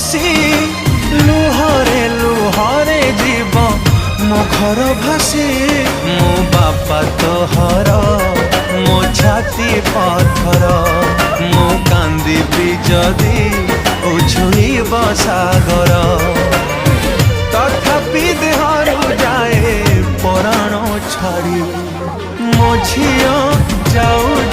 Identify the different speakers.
Speaker 1: हसी लुहरे जीव मो घर भासी मो बापा तोहर मो छाती पत्थर मो कांदी जदि उछुईब सागर तथापि देहरु जाए पराण छाड़ी मो झियो जाऊ